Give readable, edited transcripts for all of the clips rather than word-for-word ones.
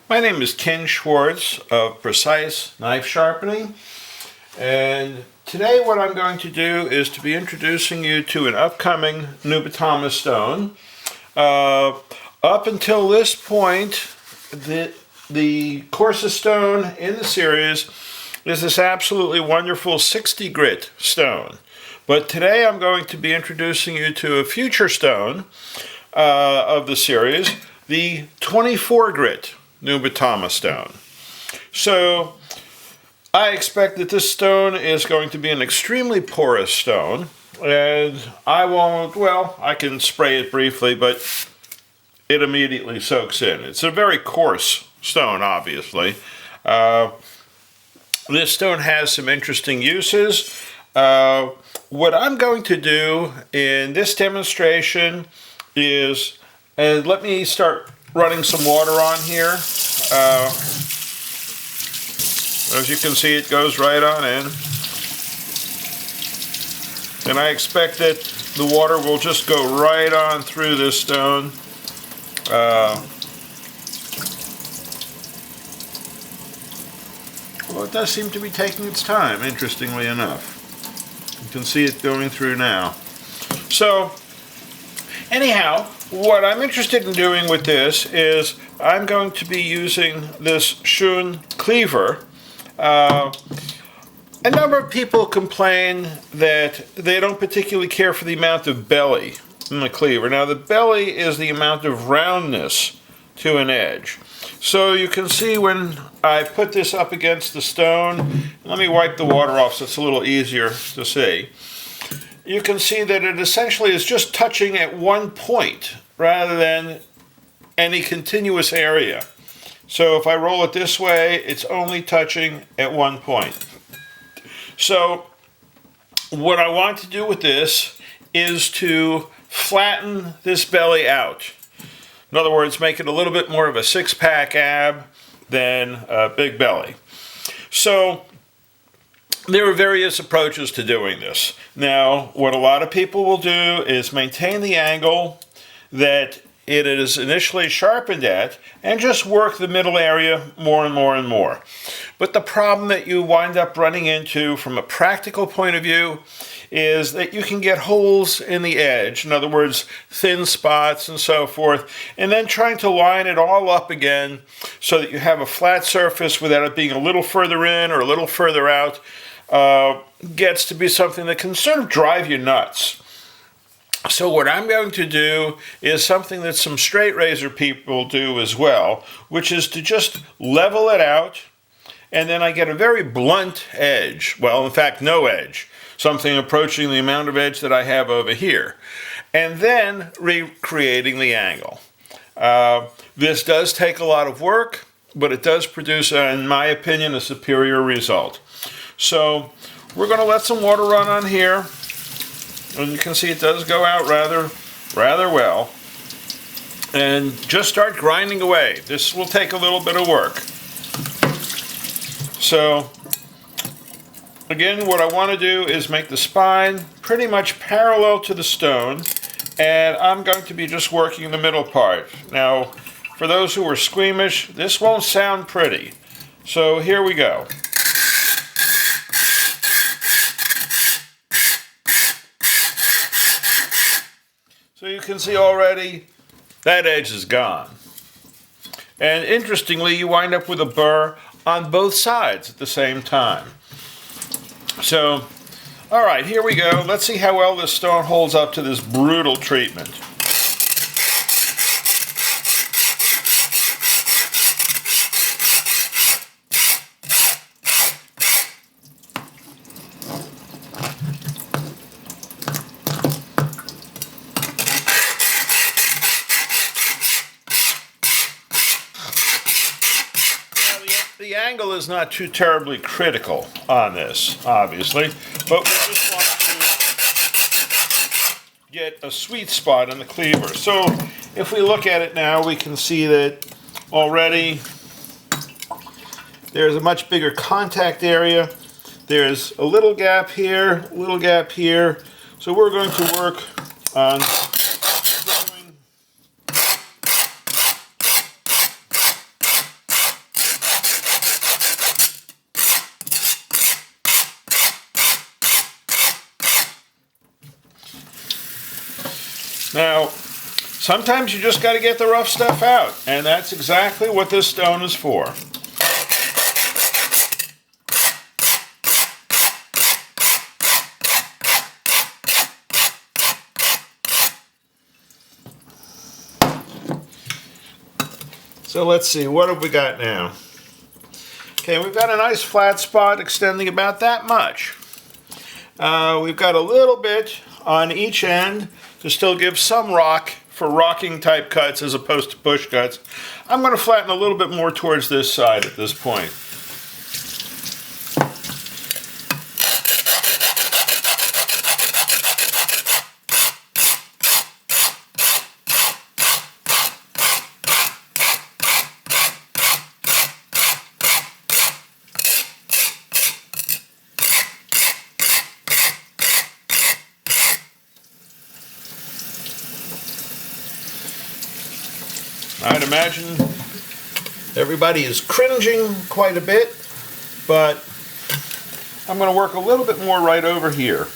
My name is Ken Schwartz of Precise Knife Sharpening, and today what I'm going to do is to be introducing you to an upcoming Nubatama stone. Up until this point, the Coarse stone in the series is this absolutely wonderful 60 grit stone. But today I'm going to be introducing you to a future stone of the series, the 24 grit Nubatama stone. So I expect that this stone is going to be an extremely porous stone, and I can spray it briefly, but it immediately soaks in. It's a very coarse stone, obviously. This stone has some interesting uses. What I'm going to do in this demonstration is, and let me start running some water on here. As you can see, it goes right on in. And I expect that the water will just go right on through this stone. Well, it does seem to be taking its time, interestingly enough. You can see it going through now. So, anyhow, what I'm interested in doing with this is I'm going to be using this Shun cleaver. A number of people complain that they don't particularly care for the amount of belly in the cleaver. Now, the belly is the amount of roundness to an edge. So you can see when I put this up against the stone, let me wipe the water off so it's a little easier to see. You can see that it essentially is just touching at one point rather than any continuous area. So if I roll it this way, it's only touching at one point. So what I want to do with this is to flatten this belly out. In other words, make it a little bit more of a six-pack ab than a big belly. So there are various approaches to doing this. Now, what a lot of people will do is maintain the angle that it is initially sharpened at and just work the middle area more and more and more. But the problem that you wind up running into from a practical point of view is that you can get holes in the edge, in other words, thin spots and so forth, and then trying to line it all up again so that you have a flat surface without it being a little further in or a little further out gets to be something that can sort of drive you nuts. So what I'm going to do is something that some straight razor people do as well, which is to just level it out, and then I get a very blunt edge. Well, in fact, no edge. Something approaching the amount of edge that I have over here. And then recreating the angle. This does take a lot of work, but it does produce, in my opinion, a superior result. So we're going to let some water run on here. And you can see it does go out rather well. And just start grinding away. This will take a little bit of work. So, again, what I want to do is make the spine pretty much parallel to the stone. And I'm going to be just working the middle part. Now, for those who are squeamish, this won't sound pretty. So here we go. So you can see already that edge is gone. And interestingly, you wind up with a burr on both sides at the same time. So, all right, here we go. Let's see how well this stone holds up to this brutal treatment. The angle is not too terribly critical on this, obviously, but we just want to get a sweet spot on the cleaver. So if we look at it now, we can see that already there's a much bigger contact area. There's a little gap here, a little gap here. So we're going to work on Now, sometimes you just got to get the rough stuff out, and that's exactly what this stone is for. So let's see, what have we got now? Okay, we've got a nice flat spot extending about that much. We've got a little bit on each end to still give some rock for rocking type cuts as opposed to push cuts. I'm going to flatten a little bit more towards this side at this point. I'd imagine everybody is cringing quite a bit, but I'm going to work a little bit more right over here.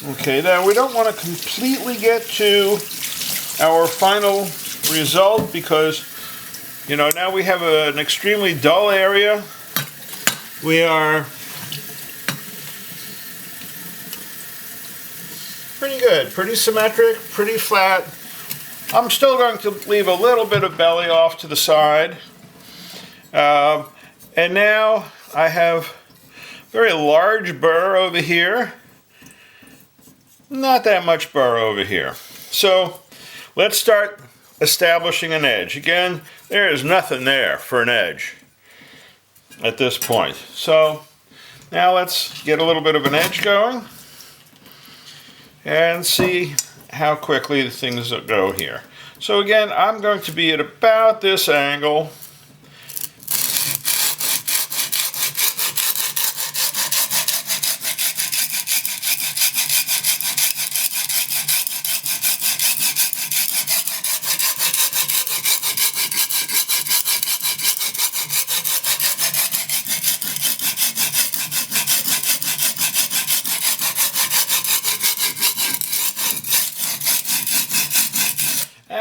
Okay, now we don't want to completely get to our final result because, you know, now we have an extremely dull area. We are pretty good, pretty symmetric, pretty flat. I'm still going to leave a little bit of belly off to the side. And now I have a very large burr over here. Not that much burr over here. So let's start establishing an edge. Again, there is nothing there for an edge at this point. So now let's get a little bit of an edge going and see how quickly things go here. So again, I'm going to be at about this angle.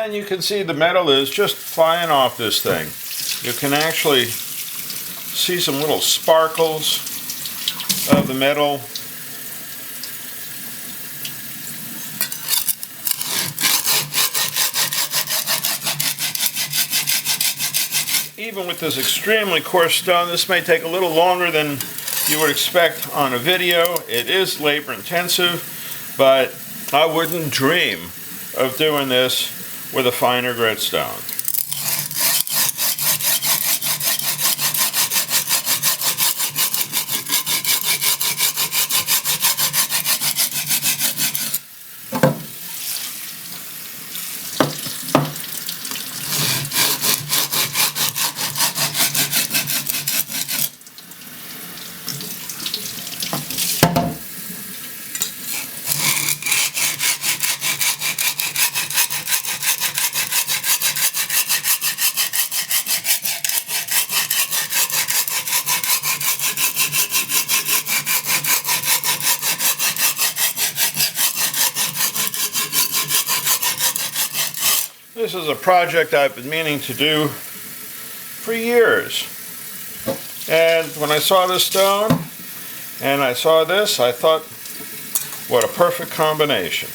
And you can see the metal is just flying off this thing. You can actually see some little sparkles of the metal. Even with this extremely coarse stone, this may take a little longer than you would expect on a video. It is labor intensive, but I wouldn't dream of doing this with a finer grit stone. This is a project I've been meaning to do for years. And when I saw this stone and I saw this, I thought, what a perfect combination.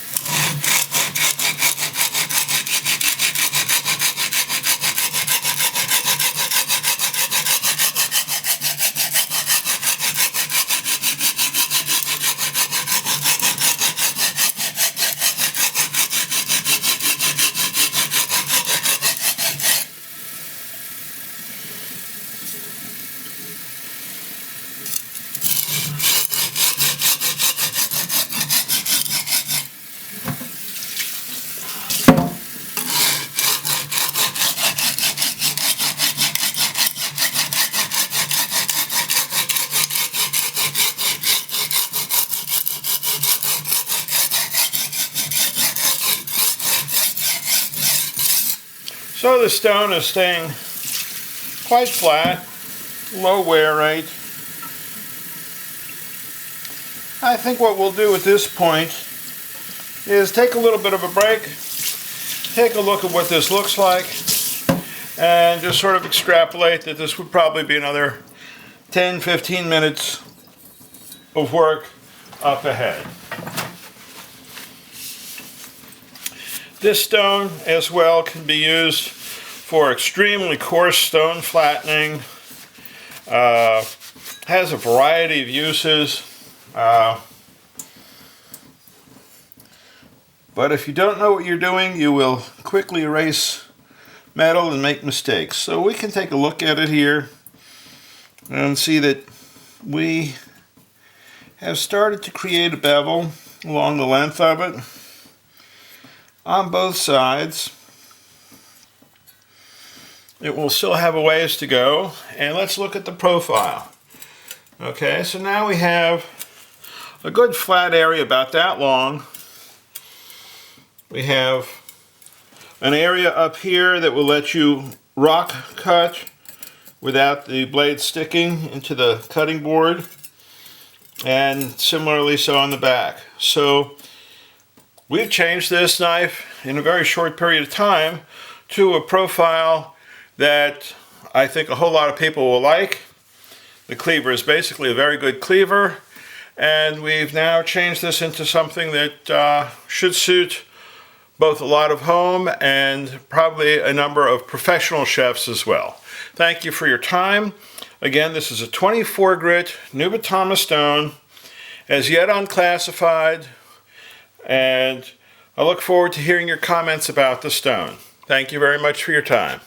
So the stone is staying quite flat, low wear rate. I think what we'll do at this point is take a little bit of a break, take a look at what this looks like, and just sort of extrapolate that this would probably be another 10-15 minutes of work up ahead. This stone as well can be used for extremely coarse stone flattening. Has a variety of uses. But if you don't know what you're doing, you will quickly erase metal and make mistakes. So we can take a look at it here and see that we have started to create a bevel along the length of it on both sides. It will still have a ways to go, and let's look at the profile. Okay, so now we have a good flat area about that long. We have an area up here that will let you rock cut without the blade sticking into the cutting board, and similarly so on the back. So we've changed this knife in a very short period of time to a profile that I think a whole lot of people will like. The cleaver is basically a very good cleaver, and we've now changed this into something that should suit both a lot of home and probably a number of professional chefs as well. Thank you for your time. Again, this is a 24 grit Nubatama stone, as yet unclassified, and I look forward to hearing your comments about the stone. Thank you very much for your time.